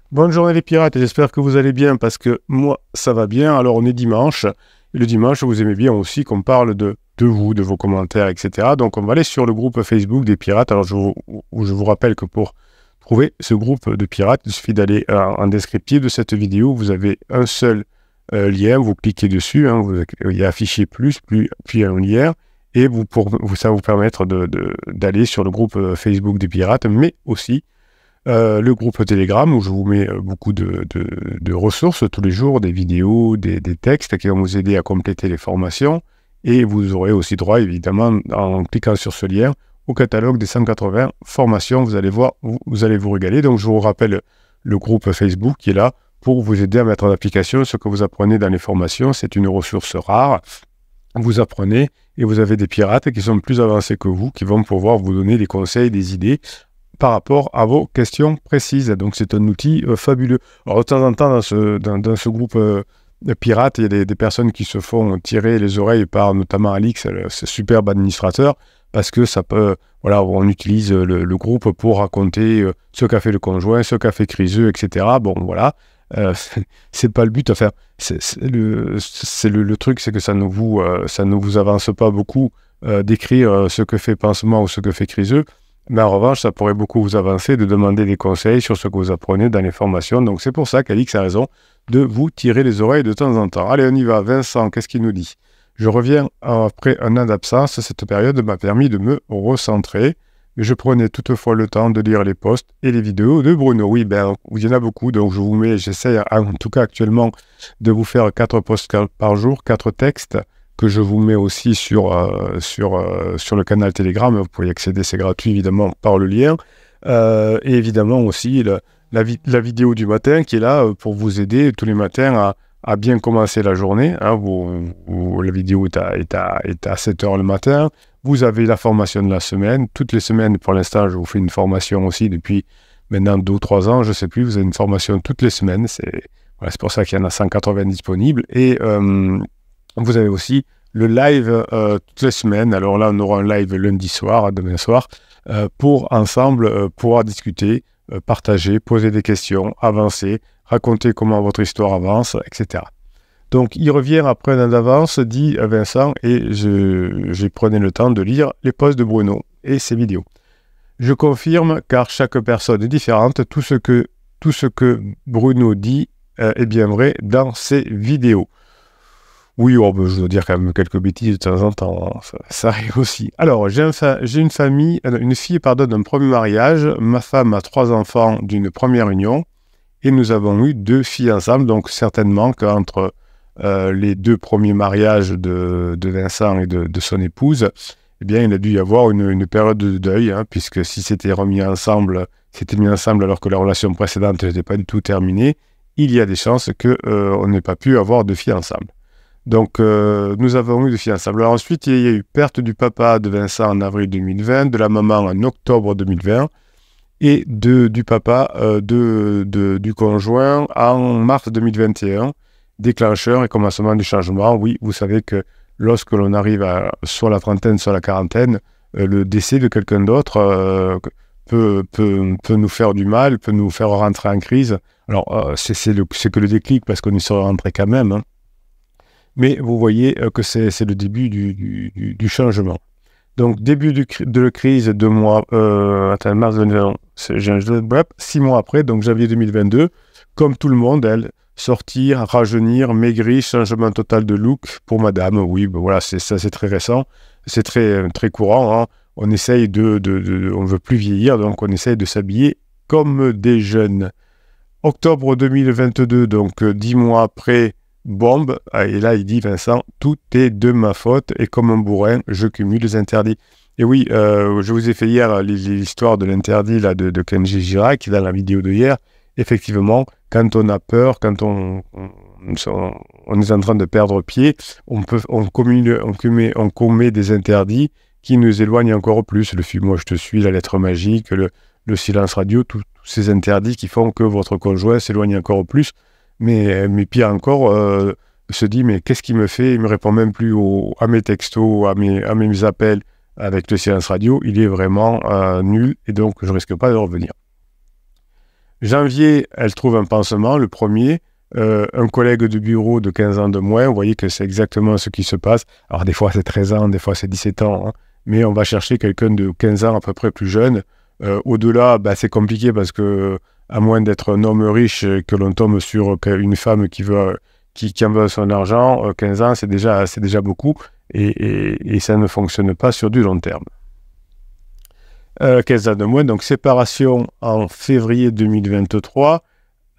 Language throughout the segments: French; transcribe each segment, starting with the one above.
Bonne journée les pirates, et j'espère que vous allez bien parce que moi ça va bien. Alors on est dimanche, et le dimanche vous aimez bien aussi qu'on parle de vous, de vos commentaires, etc. Donc on va aller sur le groupe Facebook des pirates. Alors je vous rappelle que pour trouver ce groupe de pirates, il suffit d'aller en descriptif de cette vidéo. Vous avez un seul lien, vous cliquez dessus, hein, il y a affiché plus, puis un lien, et ça va vous permettre d'aller sur le groupe Facebook des pirates, mais aussi le groupe Telegram où je vous mets beaucoup de ressources tous les jours, des vidéos, des textes qui vont vous aider à compléter les formations. Et vous aurez aussi droit, évidemment, en cliquant sur ce lien, au catalogue des 180 formations. Vous allez voir, vous allez vous régaler. Donc, je vous rappelle le groupe Facebook qui est là pour vous aider à mettre en application ce que vous apprenez dans les formations. C'est une ressource rare. Vous apprenez et vous avez des pirates qui sont plus avancés que vous, qui vont pouvoir vous donner des conseils, des idées par rapport à vos questions précises. Donc c'est un outil fabuleux. Alors de temps en temps, dans ce groupe pirate, il y a des personnes qui se font tirer les oreilles par notamment Alix, ce superbe administrateur, parce que ça peut, voilà, on utilise le groupe pour raconter ce qu'a fait le conjoint, ce qu'a fait Criseux, etc. Bon, voilà. C'est pas le but. Enfin, le truc, c'est que ça ne vous avance pas beaucoup d'écrire ce que fait Pansement ou ce que fait Criseux. Mais en revanche, ça pourrait beaucoup vous avancer de demander des conseils sur ce que vous apprenez dans les formations. Donc c'est pour ça qu'Alix a raison de vous tirer les oreilles de temps en temps. Allez, on y va. Vincent, qu'est-ce qu'il nous dit? Je reviens après un an d'absence. Cette période m'a permis de me recentrer. Je prenais toutefois le temps de lire les posts et les vidéos de Bruno. Oui, ben, il y en a beaucoup, donc je vous mets, j'essaie en tout cas actuellement de vous faire 4 posts par jour, 4 textes que je vous mets aussi sur le canal Telegram. Vous pouvez y accéder, c'est gratuit évidemment par le lien. Et évidemment aussi la vidéo du matin qui est là pour vous aider tous les matins à bien commencer la journée. Hein. La vidéo est à 7 h le matin. Vous avez la formation de la semaine. Toutes les semaines, pour l'instant, je vous fais une formation aussi depuis maintenant 2 ou 3 ans. Je ne sais plus, vous avez une formation toutes les semaines. Voilà, c'est pour ça qu'il y en a 180 disponibles. Et vous avez aussi le live toutes les semaines. Alors là, on aura un live lundi soir, demain soir, pour ensemble pouvoir discuter, partager, poser des questions, avancer, raconter comment votre histoire avance, etc. Donc, il revient après un an d'avance, dit Vincent, et j'ai pris le temps de lire les posts de Bruno et ses vidéos. Je confirme, car chaque personne est différente, tout ce que Bruno dit est bien vrai dans ses vidéos. Oui, je dois dire quand même quelques bêtises de temps en temps, hein. Ça arrive aussi. Alors, j'ai une fille d'un premier mariage. Ma femme a 3 enfants d'une première union et nous avons eu 2 filles ensemble. Donc, certainement qu'entre les 2 premiers mariages de Vincent et de son épouse, eh bien, il a dû y avoir une période de deuil, hein, puisque si c'était mis ensemble alors que la relation précédente n'était pas du tout terminée, il y a des chances qu'on n'ait pas pu avoir 2 filles ensemble. Donc, nous avons eu 2 filles ensemble. Alors ensuite, il y a eu perte du papa de Vincent en avril 2020, de la maman en octobre 2020, et du papa du conjoint en mars 2021, déclencheur et commencement du changement. Oui, vous savez que lorsque l'on arrive soit la trentaine, soit la quarantaine, le décès de quelqu'un d'autre peut nous faire du mal, peut nous faire rentrer en crise. Alors, c'est que le déclic, parce qu'on y serait rentré quand même, hein. Mais vous voyez que c'est le début du changement. Donc, début de la crise, 2 mois, mars 2020, 6 mois après, donc janvier 2022, comme tout le monde, elle, sortir, rajeunir, maigrir, changement total de look pour madame. Oui, ben voilà, c'est très récent, c'est très courant, hein. On essaye on veut plus vieillir, donc on essaye de s'habiller comme des jeunes. Octobre 2022, donc 10 mois après, bombe, et là il dit Vincent, tout est de ma faute et comme un bourrin, je cumule les interdits. Et oui, je vous ai fait hier l'histoire de l'interdit là, de Kenji Girac dans la vidéo de hier. Effectivement, quand on a peur, quand on est en train de perdre pied, on commet des interdits qui nous éloignent encore plus. Le film Moi je te suis, la lettre magique, le silence radio, tous ces interdits qui font que votre conjoint s'éloigne encore plus. Mais pire encore, se dit, mais qu'est-ce qu'il me fait? Il me répond même plus à mes textos, à mes appels avec le silence radio. Il est vraiment nul et donc je risque pas de revenir. Janvier, elle trouve un pansement, le premier. Un collègue de bureau de 15 ans de moins, vous voyez que c'est exactement ce qui se passe. Alors des fois c'est 13 ans, des fois c'est 17 ans, hein, mais on va chercher quelqu'un de 15 ans à peu près plus jeune. Au-delà, c'est compliqué parce que, à moins d'être un homme riche, que l'on tombe sur une femme qui en veut son argent, 15 ans c'est déjà beaucoup et ça ne fonctionne pas sur du long terme. 15 ans de moins, donc séparation en février 2023.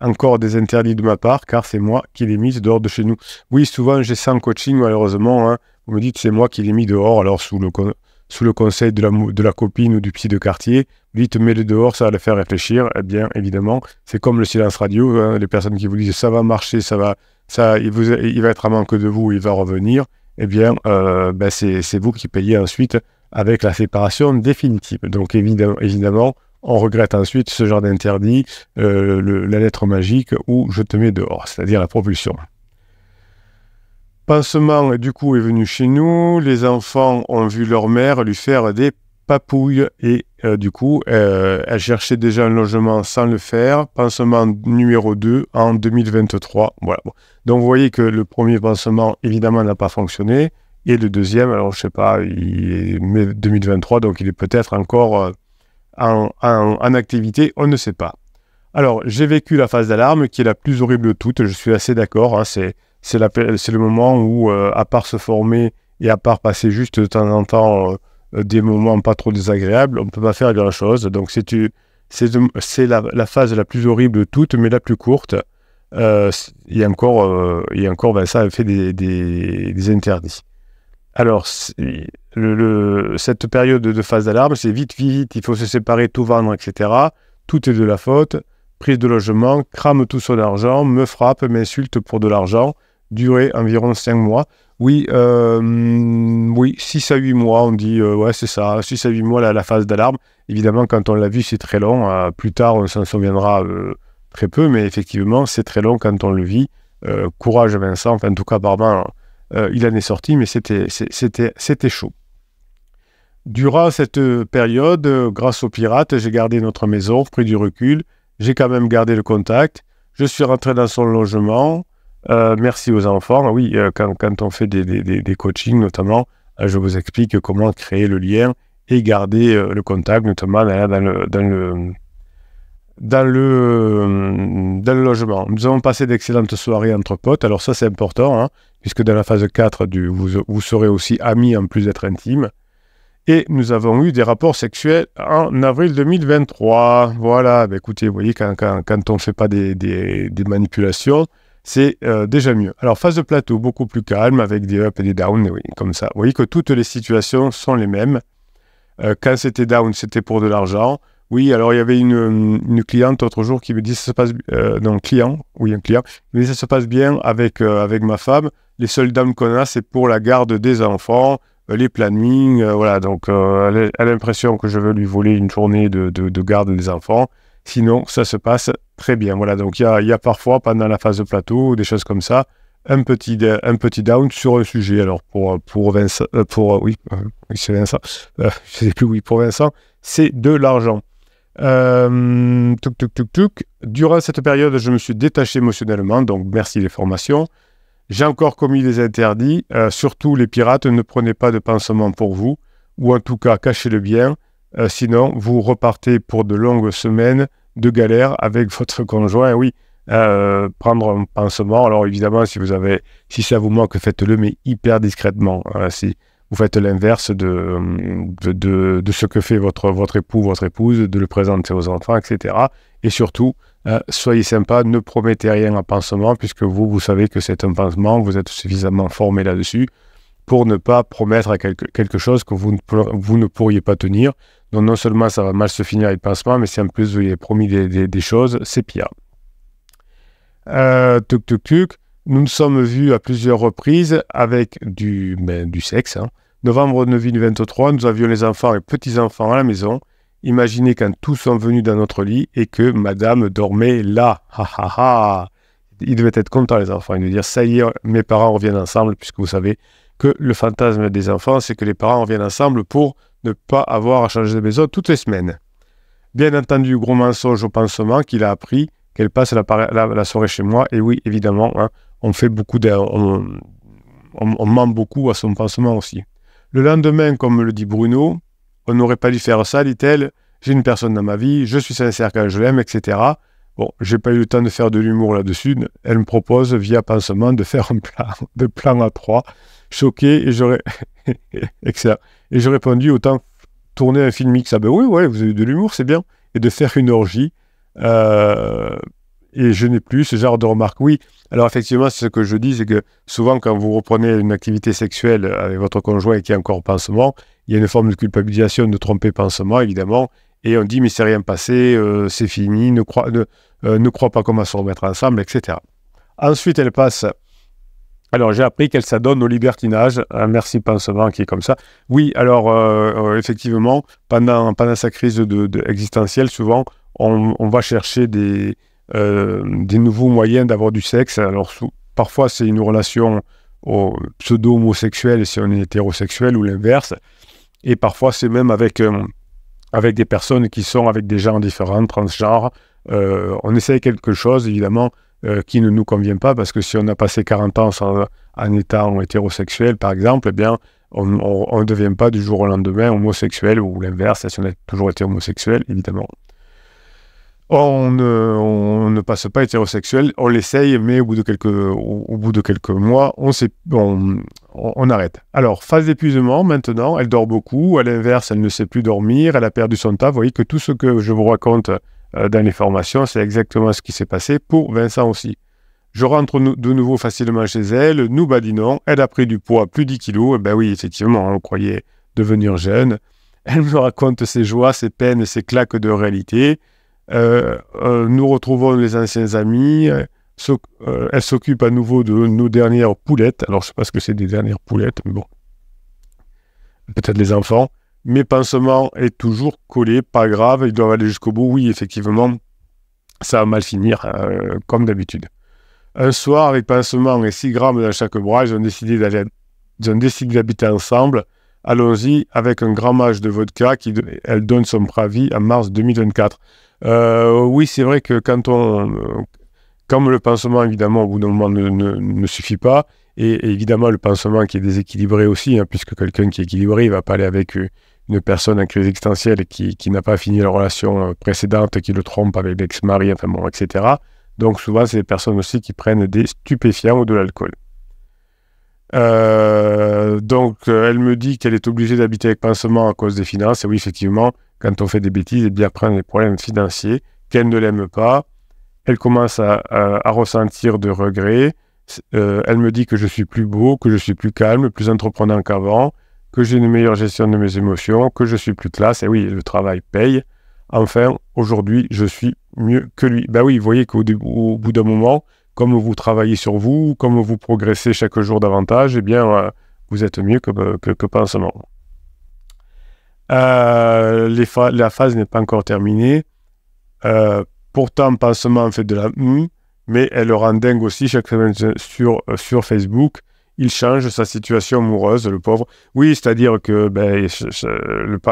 Encore des interdits de ma part, car c'est moi qui l'ai mise dehors de chez nous. Oui, souvent j'ai ça en coaching, malheureusement. Hein. Vous me dites c'est moi qui l'ai mis dehors, alors sous le conseil de la copine ou du psy de quartier, vous dites mets-le dehors, ça va le faire réfléchir. Eh bien, évidemment, c'est comme le silence radio. Hein, les personnes qui vous disent ça va marcher, il va être à manque de vous, il va revenir. Eh bien, c'est vous qui payez ensuite avec la séparation définitive. Donc évidemment, on regrette ensuite ce genre d'interdit, la lettre magique où je te mets dehors, c'est-à-dire la propulsion. Pansement, du coup, est venu chez nous. Les enfants ont vu leur mère lui faire des papouilles et du coup, elle cherchait déjà un logement sans le faire. Pansement numéro 2 en 2023. Voilà. Donc, vous voyez que le premier pansement, évidemment, n'a pas fonctionné. Et le deuxième, alors je ne sais pas, il est 2023, donc il est peut-être encore en activité, on ne sait pas. Alors, j'ai vécu la phase d'alarme qui est la plus horrible de toutes, je suis assez d'accord, hein, c'est le moment où, à part se former et à part passer juste de temps en temps des moments pas trop désagréables, on ne peut pas faire grand-chose. Donc, c'est la phase la plus horrible de toutes, mais la plus courte. Et encore, ça a fait des interdits. Alors, cette période de phase d'alarme, c'est vite, il faut se séparer, tout vendre, etc. Tout est de la faute. Prise de logement, crame tout son argent, me frappe, m'insulte pour de l'argent. Durée environ 5 mois. Oui, 6 à 8 mois, on dit, ouais, c'est ça, 6 à 8 mois la phase d'alarme. Évidemment, quand on l'a vu, c'est très long. Plus tard, on s'en souviendra très peu, mais effectivement, c'est très long quand on le vit. Courage, Vincent, enfin, en tout cas, Barban, il en est sorti, mais c'était chaud. Durant cette période, grâce aux pirates, j'ai gardé notre maison, pris du recul. J'ai quand même gardé le contact. Je suis rentré dans son logement. Merci aux enfants. Oui, quand on fait des coachings, notamment, je vous explique comment créer le lien et garder le contact, notamment dans le logement. Nous avons passé d'excellentes soirées entre potes. Alors ça, c'est important, hein, puisque dans la phase 4, vous serez aussi amis en plus d'être intimes. Et nous avons eu des rapports sexuels en avril 2023. Voilà, écoutez, vous voyez, quand on ne fait pas des manipulations, c'est déjà mieux. Alors, phase de plateau, beaucoup plus calme, avec des ups et des downs, oui, comme ça. Vous voyez que toutes les situations sont les mêmes. Quand c'était down, c'était pour de l'argent. Oui, alors il y avait une cliente l'autre jour qui me dit ça se passe un client, mais ça se passe bien avec ma femme. Les seuls downs qu'on a, c'est pour la garde des enfants, les plannings, voilà. Donc elle a l'impression que je veux lui voler une journée de garde des enfants. Sinon, ça se passe très bien. Voilà, donc il y a parfois, pendant la phase de plateau, des choses comme ça, un petit down sur un sujet. Alors pour Vincent, oui, c'est Vincent, je sais plus, oui, pour Vincent, c'est de l'argent. Durant cette période, je me suis détaché émotionnellement, donc merci les formations. J'ai encore commis des interdits, surtout les pirates, ne prenez pas de pansement pour vous, ou en tout cas cachez-le bien, sinon vous repartez pour de longues semaines de galère avec votre conjoint. Oui, prendre un pansement, alors évidemment si ça vous manque, faites-le, mais hyper discrètement. Si vous faites l'inverse de ce que fait votre époux, votre épouse, de le présenter aux enfants, etc. Et surtout, soyez sympa, ne promettez rien à pansement, puisque vous savez que c'est un pansement, vous êtes suffisamment formé là-dessus pour ne pas promettre à quelque chose que vous ne pourriez pas tenir. Donc non seulement ça va mal se finir avec le pansement, mais si en plus vous avez promis des choses, c'est pire. Nous nous sommes vus à plusieurs reprises avec du sexe. Hein. Novembre 2023, nous avions les enfants et petits-enfants à la maison. Imaginez quand tous sont venus dans notre lit et que madame dormait là. Ils devaient être contents, les enfants. Ils devaient dire, ça y est, mes parents reviennent ensemble, puisque vous savez que le fantasme des enfants, c'est que les parents reviennent ensemble pour ne pas avoir à changer de maison toutes les semaines. Bien entendu, gros mensonge au pansement qu'il a appris qu'elle passe la soirée chez moi. Et oui, évidemment, hein, on ment beaucoup à son pansement aussi. Le lendemain, comme le dit Bruno, on n'aurait pas dû faire ça, dit-elle. J'ai une personne dans ma vie, je suis sincère quand je l'aime, etc. Bon, j'ai pas eu le temps de faire de l'humour là-dessus. Elle me propose, via pansement, de faire un plan à 3. Choqué, et j'aurais... Excellent. Et j'ai répondu, autant tourner un film X. Ah ben oui, ouais, vous avez de l'humour, c'est bien. Et de faire une orgie. Et je n'ai plus ce genre de remarques. Oui, alors effectivement, c'est ce que je dis, c'est que souvent, quand vous reprenez une activité sexuelle avec votre conjoint et qu'il y a encore pansement, il y a une forme de culpabilisation de tromper pansement, évidemment, et on dit, mais c'est rien passé, c'est fini, ne crois pas qu'on va se remettre ensemble, etc. Ensuite, elle passe... Alors, j'ai appris qu'elle s'adonne au libertinage, un merci pansement qui est comme ça. Oui, alors, effectivement, pendant sa crise existentielle, souvent, on va chercher des nouveaux moyens d'avoir du sexe. Alors, parfois, c'est une relation pseudo-homosexuelle si on est hétérosexuel ou l'inverse. Et parfois, c'est même avec des personnes qui sont avec des genres différents, transgenres. On essaye quelque chose, évidemment, qui ne nous convient pas, parce que si on a passé 40 ans en étant hétérosexuel, par exemple, eh bien, on ne devient pas du jour au lendemain homosexuel, ou l'inverse, si on a toujours été homosexuel, évidemment. On ne passe pas hétérosexuel, on l'essaye, mais au bout de quelques mois, on arrête. Alors, phase d'épuisement, maintenant, elle dort beaucoup, à l'inverse, elle ne sait plus dormir, elle a perdu son temps. Vous voyez que tout ce que je vous raconte dans les formations, c'est exactement ce qui s'est passé pour Vincent aussi. Je rentre de nouveau facilement chez elle, nous badinons, elle a pris du poids, plus 10 kilos, et ben oui, effectivement, on croyait devenir jeune. Elle me raconte ses joies, ses peines, ses claques de réalité. Nous retrouvons les anciens amis, elle s'occupe à nouveau de nos dernières poulettes. Alors, je ne sais pas ce que c'est des dernières poulettes, mais bon, peut-être les enfants. Mes pansements est toujours collé, pas grave, ils doivent aller jusqu'au bout. Oui, effectivement, ça va mal finir, comme d'habitude. Un soir, avec pansement et 6 grammes dans chaque bras, ils ont décidé d'habiter ensemble. Allons-y, avec un grammage de vodka, elle donne son préavis en mars 2024. Oui, c'est vrai que comme le pansement, évidemment, au bout d'un moment, ne suffit pas, et évidemment, le pansement qui est déséquilibré aussi, hein, puisque quelqu'un qui est équilibré, il ne va pas aller avec une personne en crise existentielle qui n'a pas fini la relation précédente, qui le trompe avec l'ex-mari, enfin bon, etc. Donc, souvent, c'est des personnes aussi qui prennent des stupéfiants ou de l'alcool. Donc, elle me dit qu'elle est obligée d'habiter avec pansement à cause des finances. Et oui, effectivement, quand on fait des bêtises, et bien après, on a des problèmes financiers, qu'elle ne l'aime pas. Elle commence à ressentir de regrets. Elle me dit que je suis plus beau, que je suis plus calme, plus entreprenant qu'avant, que j'ai une meilleure gestion de mes émotions, que je suis plus classe. Et oui, le travail paye. Enfin, aujourd'hui, je suis mieux que lui. Ben oui, vous voyez qu'au bout d'un moment, comme vous travaillez sur vous, comme vous progressez chaque jour davantage, eh bien, vous êtes mieux que pansement. La phase n'est pas encore terminée. Pourtant, pansement fait de la mais elle le rend dingue aussi chaque semaine sur Facebook. Il change sa situation amoureuse, le pauvre. Oui, c'est-à-dire que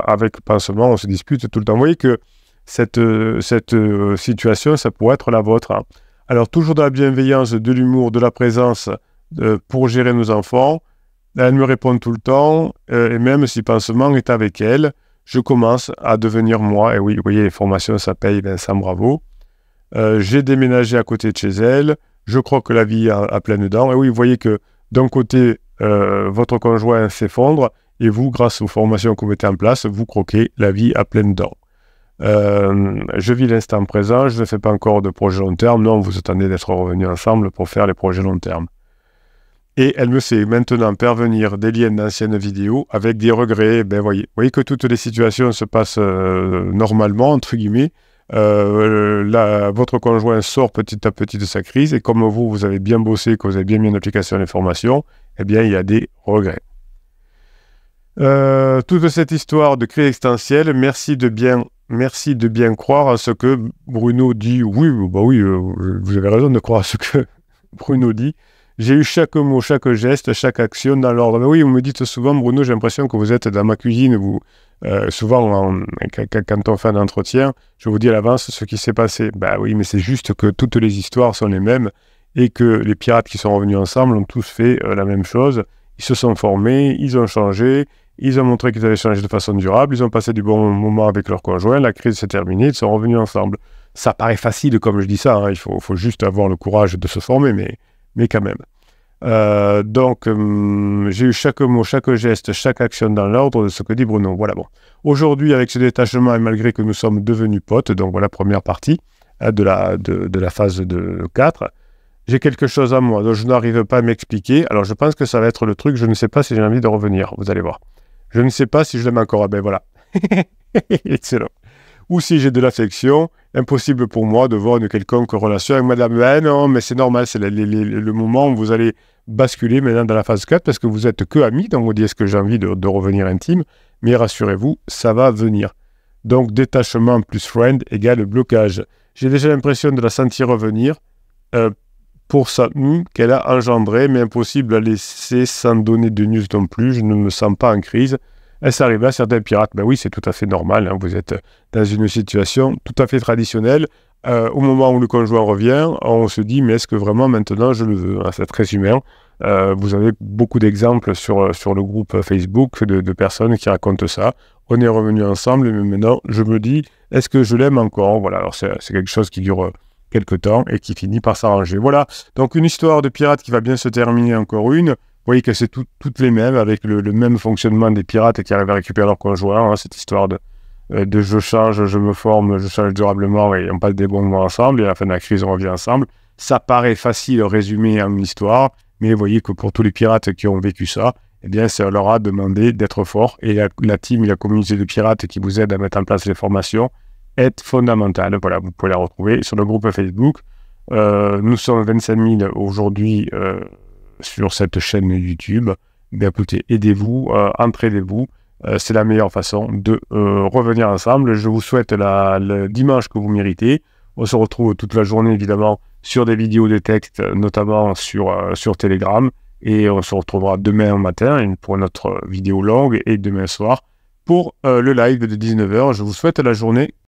avec pansement, on se dispute tout le temps. Vous voyez que cette situation, ça pourrait être la vôtre. Hein. Alors, toujours de la bienveillance, de l'humour, de la présence pour gérer nos enfants. Elle me répond tout le temps, et même si pansement est avec elle, je commence à devenir moi. Et oui, vous voyez, les formations, ça paye, Vincent, bravo. J'ai déménagé à côté de chez elle. Je crois que la vie a pleine dents. Et oui, vous voyez que d'un côté, votre conjoint s'effondre, et vous, grâce aux formations que vous mettez en place, vous croquez la vie à pleines dents. Je vis l'instant présent, je ne fais pas encore de projet long terme. Non, vous attendez d'être revenus ensemble pour faire les projets long terme. Et elle me fait maintenant parvenir des liens d'anciennes vidéos avec des regrets. Ben, voyez que toutes les situations se passent normalement, entre guillemets. Votre conjoint sort petit à petit de sa crise, et comme vous avez bien bossé, que vous avez bien mis en application les formations, eh bien, il y a des regrets. Toute cette histoire de crise existentielle, merci de bien croire à ce que Bruno dit. Oui, bah oui, vous avez raison de croire à ce que Bruno dit. J'ai eu chaque mot, chaque geste, chaque action dans l'ordre. Mais oui, vous me dites souvent, Bruno, j'ai l'impression que vous êtes dans ma cuisine. Souvent, quand on fait un entretien, je vous dis à l'avance ce qui s'est passé. Bah oui, mais c'est juste que toutes les histoires sont les mêmes et que les pirates qui sont revenus ensemble ont tous fait la même chose. Ils se sont formés, ils ont changé, ils ont montré qu'ils avaient changé de façon durable, ils ont passé du bon moment avec leurs conjoints, la crise s'est terminée, ils sont revenus ensemble. Ça paraît facile comme je dis ça, hein, il faut juste avoir le courage de se former, mais quand même. J'ai eu chaque mot, chaque geste, chaque action dans l'ordre de ce que dit Bruno. Voilà, bon. Aujourd'hui, avec ce détachement, et malgré que nous sommes devenus potes, donc voilà, première partie de la phase de 4, j'ai quelque chose à moi, donc je n'arrive pas à m'expliquer. Alors, je pense que ça va être le truc, je ne sais pas si j'ai envie de revenir, vous allez voir. Je ne sais pas si je l'aime encore. Ah ben voilà. Excellent. Ou si j'ai de l'affection, impossible pour moi de voir une quelconque relation avec madame. Ben non, mais c'est normal, c'est le moment où vous allez basculer maintenant dans la phase 4 parce que vous êtes que amis, donc vous dites est-ce que j'ai envie de revenir intime, mais rassurez-vous, ça va venir. Donc détachement plus friend égale blocage. J'ai déjà l'impression de la sentir revenir pour ça qu'elle a engendré, mais impossible à laisser sans donner de news non plus, je ne me sens pas en crise. Est-ce arrivé à certains pirates? Ben oui, c'est tout à fait normal. Hein. Vous êtes dans une situation tout à fait traditionnelle. Au moment où le conjoint revient, on se dit, mais est-ce que vraiment maintenant je le veux? C'est très humain. Vous avez beaucoup d'exemples sur le groupe Facebook de personnes qui racontent ça. On est revenus ensemble, mais maintenant je me dis, est-ce que je l'aime encore? Voilà, alors c'est quelque chose qui dure quelque temps et qui finit par s'arranger. Voilà, donc une histoire de pirate qui va bien se terminer encore une. Vous voyez que c'est toutes les mêmes, avec le même fonctionnement des pirates qui arrivent à récupérer leur conjoint, hein, cette histoire de je change, je me forme, je change durablement et on passe des bons moments ensemble, et à la fin de la crise, on revient ensemble. Ça paraît facile résumé en une histoire, mais vous voyez que pour tous les pirates qui ont vécu ça, eh bien, ça leur a demandé d'être forts, et la team et la communauté de pirates qui vous aident à mettre en place les formations est fondamentale. Voilà, vous pouvez la retrouver sur le groupe Facebook. Nous sommes 25 000 aujourd'hui sur cette chaîne YouTube. Bien, écoutez, aidez-vous, entraidez-vous. C'est la meilleure façon de revenir ensemble. Je vous souhaite le dimanche que vous méritez. On se retrouve toute la journée, évidemment, sur des vidéos de texte, notamment sur Telegram. Et on se retrouvera demain matin pour notre vidéo longue et demain soir pour le live de 19h. Je vous souhaite la journée